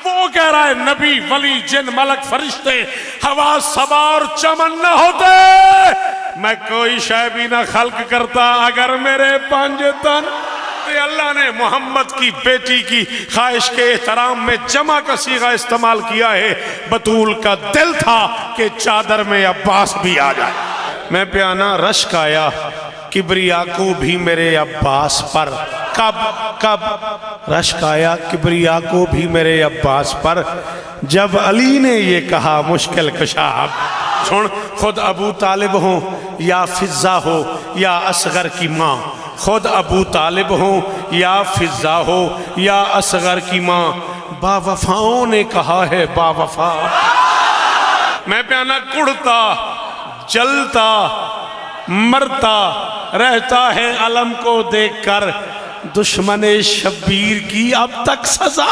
وہ کہہ رہا ہے نبی ولی جن ملک فرشتے ہوا صبا اور چمن نہ ہوتے میں کوئی شے بھی نہ خلق کرتا اگر میرے پنج تن۔ اللہ نے محمد کی بیٹی کی خواہش کے احترام میں جمع کا صیغہ استعمال کیا ہے۔ بطول کا دل تھا کہ چادر میں عباس بھی آ جائے۔ میں پہ آنا رشک آیا کبریا کو بھی میرے عباس پر۔ کب رشک آیا کبریا کو بھی میرے عباس پر جب علی نے یہ کہا مشکل کشا۔ سن، خود ابو طالب ہو یا فضہ ہو یا اصغر کی ماں، خود ابو طالب ہو یا فضہ ہو یا اصغر کی ماں، با وفاؤں نے کہا ہے با وفا۔ میں پیانا کڑتا جلتا مرتا رہتا ہے علم کو دیکھ کر، دشمن شبیر کی اب تک سزا۔